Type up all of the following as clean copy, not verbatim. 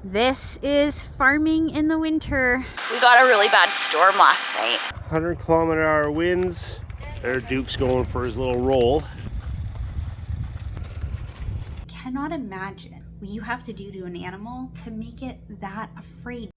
This is farming in the winter. We got a really bad storm last night. 100-kilometer-hour winds. There, Duke's going for his little roll. Cannot imagine what you have to do to an animal to make it that afraid.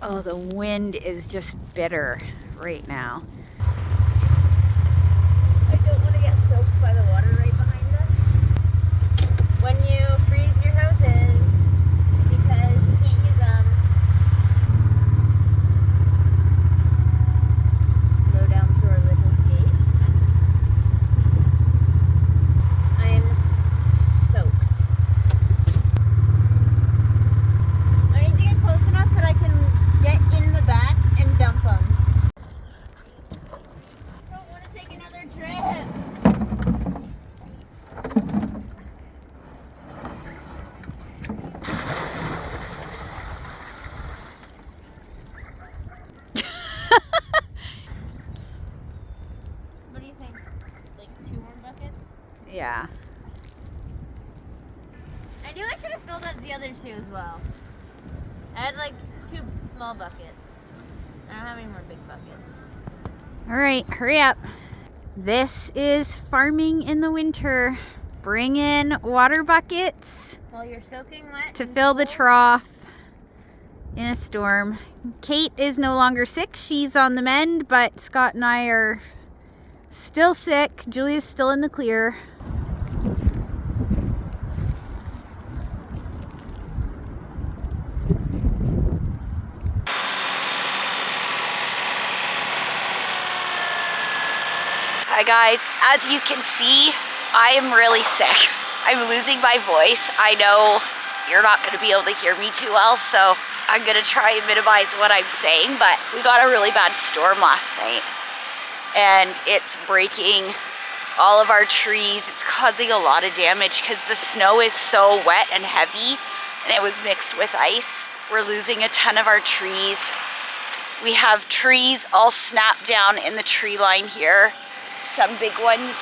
Oh, the wind is just bitter right now. I don't want to get soaked by the water right behind us. When you freeze your hoses because you can't use them, slow down to our little gates. I am soaked. I need to get close enough so that I can get in the back and dump them. I don't want to take another trip. What do you think? Like 2 more buckets? Yeah. I knew I should have filled up the other 2 as well. I had like 2 small buckets. I don't have any more big buckets. All right, hurry up. This is farming in the winter. Bring in water buckets While you're soaking wet. to and fill the cold. trough in a storm. Kate is no longer sick. She's on the mend, but Scott and I are still sick. Julia's still in the clear. Hi guys, as you can see, I am really sick. I'm losing my voice. I know you're not going to be able to hear me too well, so I'm going to try and minimize what I'm saying, but we got a really bad storm last night and it's breaking all of our trees. It's causing a lot of damage because the snow is so wet and heavy and it was mixed with ice. We're losing a ton of our trees. We have trees all snapped down in the tree line here. Some big ones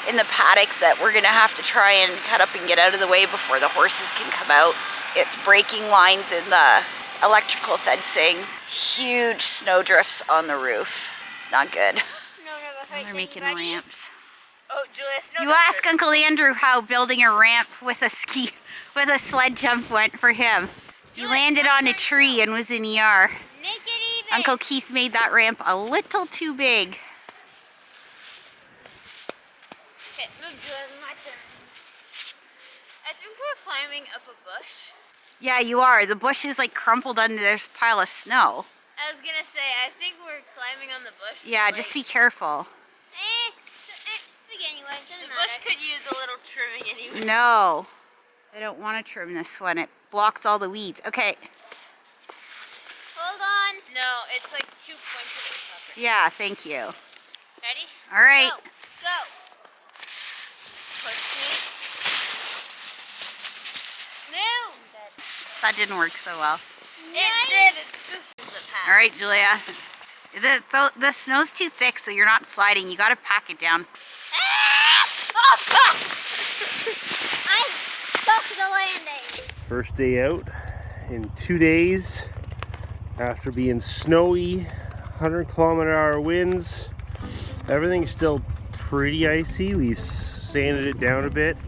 in the paddock that we're gonna have to try and cut up and get out of the way before the horses can come out. It's breaking lines in the electrical fencing. Huge snow drifts on the roof. It's not good. They're making ramps. Oh, Julia, snow You ask Uncle Andrew how building a ramp with a sled jump went for him. He landed on a tree and was in ER. Make it even. Uncle Keith made that ramp a little too big. Okay, move, Julia. My turn. I think we're climbing up a bush. Yeah, you are. The bush is like crumpled under this pile of snow. I was gonna say, I think we're climbing on the bush. Yeah, just be careful. Big anyway, doesn't matter. The bush could use a little trimming anyway. No, I don't want to trim this one. It blocks all the weeds. Okay. Hold on. No, it's like too pointed or something. Yeah, thank you. Ready? All right. Go. Push me. Move. That didn't work so well. It did. It's just the path. All right, Julia. The snow's too thick, so you're not sliding. You got to pack it down. Oh, fuck! I stuck the landing. First day out in 2 days after being snowy, 100-kilometer-hour winds. Everything's still pretty icy. We've sanded it down a bit.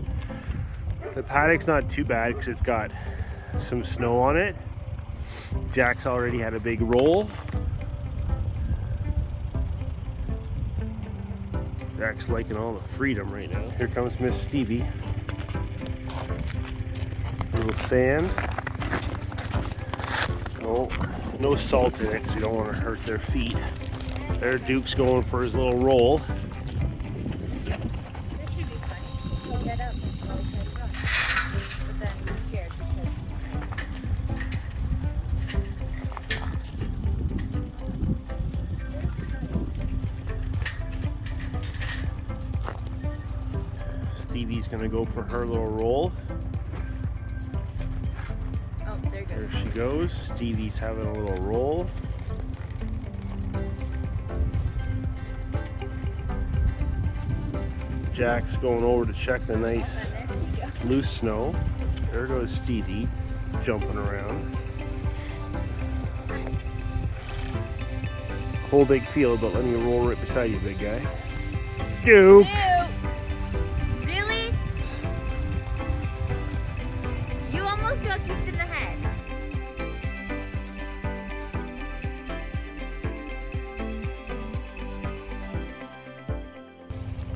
The paddock's not too bad because it's got some snow on it. Jack's already had a big roll. Jack's liking all the freedom right now. Here comes Miss Stevie. A little sand. No salt in it because we don't want to hurt their feet. There, Duke's going for his little roll. This should be fun. He'll get up and probably try to run. But then he's scared Stevie's gonna go for her little roll. Oh, there goes. There she goes. Stevie's having a little roll. Jack's going over to check the nice And there you go. loose snow. There goes Stevie, jumping around. Whole big field, but let me roll right beside you, big guy. Duke! Ew. Really? You almost got kicked in the head.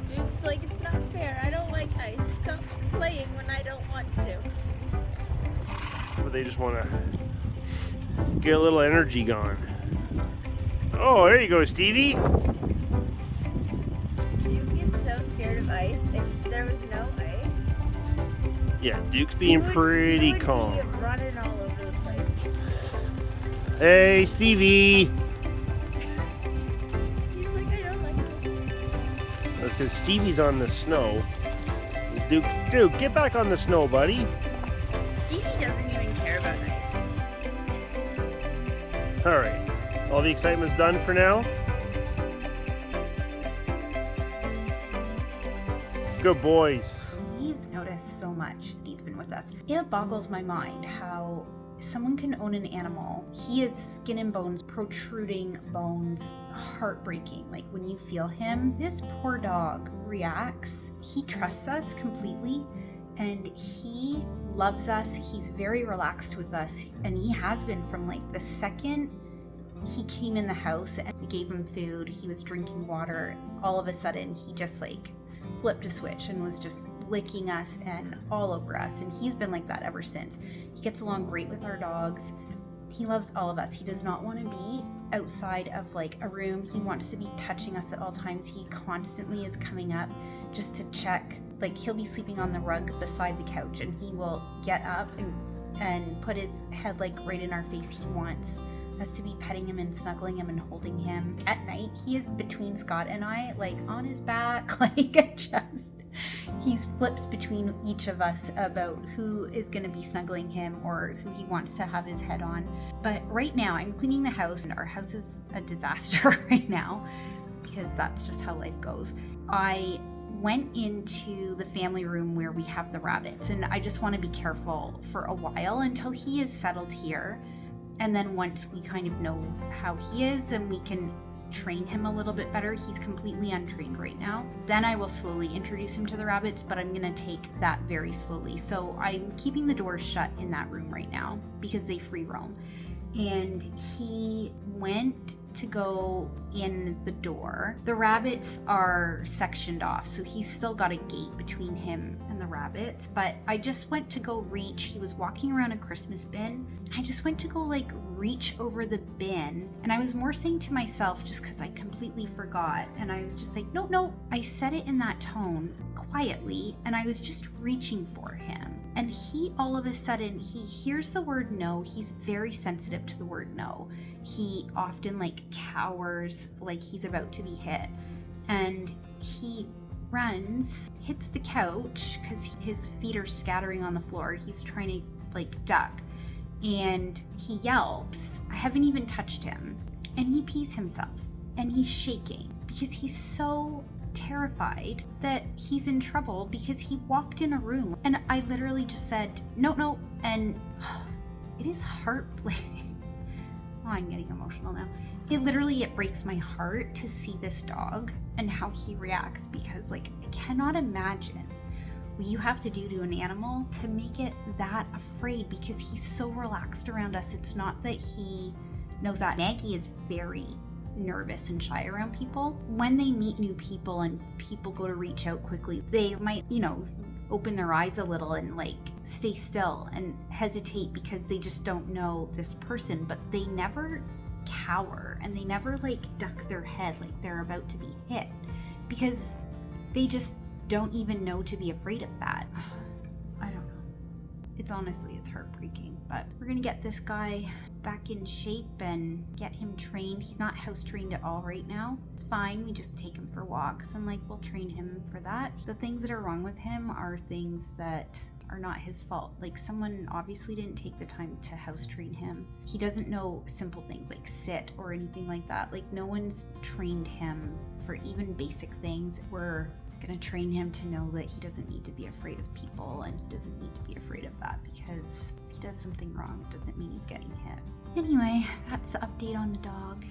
Duke's like, it's not fair. I don't like ice. Stop playing when I don't want to. But they just want to get a little energy going. Oh, there you go, Stevie. Duke is so scared of ice. If there was no ice, Yeah, Duke's being pretty he would calm. be running all over the place. Hey, Stevie! He's like, I don't like ice. Because Stevie's on the snow. Duke, get back on the snow, buddy. Stevie doesn't even care about ice. All right. All the excitement's done for now. Good boys. We've noticed so much. He's been with us. It boggles my mind how someone can own an animal. He is skin and bones, protruding bones, heartbreaking. Like when you feel him, this poor dog reacts. He trusts us completely and he loves us. He's very relaxed with us and he has been from like the second he came in the house and we gave him food. He was drinking water. All of a sudden he just like flipped a switch and was just licking us and all over us, and he's been like that ever since. He gets along great with our dogs. He loves all of us. He does not want to be outside of like a room. He wants to be touching us at all times. He constantly is coming up just to check. Like he'll be sleeping on the rug beside the couch and he will get up and put his head like right in our face. He wants us to be petting him and snuggling him and holding him. At night, he is between Scott and I, like on his back, like just, he flips between each of us about who is going to be snuggling him or who he wants to have his head on. But right now, I'm cleaning the house and our house is a disaster right now because that's just how life goes. I went into the family room where we have the rabbits and I just want to be careful for a while until he is settled here. And then once we kind of know how he is and we can train him a little bit better, he's completely untrained right now, then I will slowly introduce him to the rabbits, but I'm going to take that very slowly. So I'm keeping the doors shut in that room right now because they free roam. And he went to go in the door. The rabbits are sectioned off, so he's still got a gate between him and the rabbits, but I just went to go reach. He was walking around a Christmas bin. I just went to go like reach over the bin, and I was more saying to myself just because I completely forgot, and I was just like, no, I said it in that tone quietly, and I was just reaching for him. And he all of a sudden, he hears the word no. He's very sensitive to the word no. He often like cowers like he's about to be hit. And he runs, hits the couch because his feet are scattering on the floor. He's trying to like duck. And he yelps. I haven't even touched him. And he pees himself. And he's shaking because he's so terrified that he's in trouble because he walked in a room and I literally just said no, and it is heartbreaking. Oh, I'm getting emotional now. It breaks my heart to see this dog and how he reacts because like I cannot imagine what you have to do to an animal to make it that afraid because he's so relaxed around us. It's not that he knows that. Maggie is very nervous and shy around people. When they meet new people and people go to reach out quickly, they might, open their eyes a little and like stay still and hesitate because they just don't know this person, but they never cower and they never like duck their head like they're about to be hit, because they just don't even know to be afraid of that. I don't know. It's heartbreaking, but we're gonna get this guy back in shape and get him trained. He's not house trained at all right now. It's fine, we just take him for walks and like we'll train him for that. The things that are wrong with him are things that are not his fault. Like, someone obviously didn't take the time to house train him. He doesn't know simple things like sit or anything like that. Like, no one's trained him for even basic things. We're gonna train him to know that he doesn't need to be afraid of people, and he doesn't need to be afraid of that, because if he does something wrong, it doesn't mean he's getting hit. Anyway, that's the update on the dog.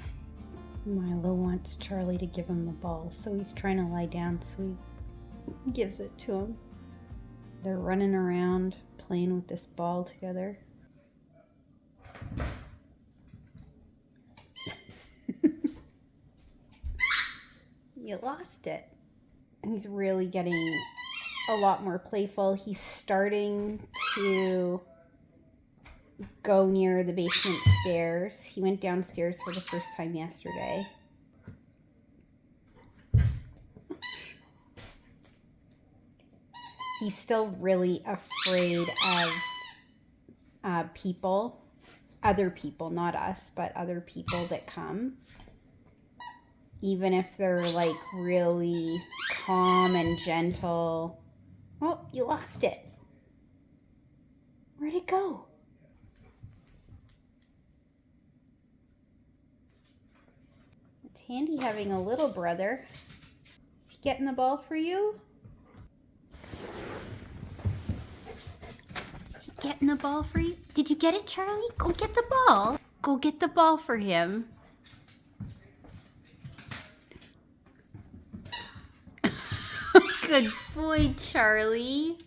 Milo wants Charlie to give him the ball, so he's trying to lie down, so he gives it to him. They're running around playing with this ball together. You lost it. And he's really getting a lot more playful. He's starting to go near the basement stairs. He went downstairs for the first time yesterday. He's still really afraid of people, other people, not us, but other people that come. Even if they're like really calm and gentle. Oh, you lost it. Where'd it go? It's handy having a little brother. Is he getting the ball for you? Is he getting the ball for you? Did you get it, Charlie? Go get the ball. Go get the ball for him. Good boy, Charlie.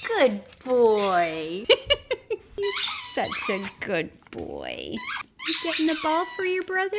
Good boy. You're such a good boy. You getting the ball for your brother?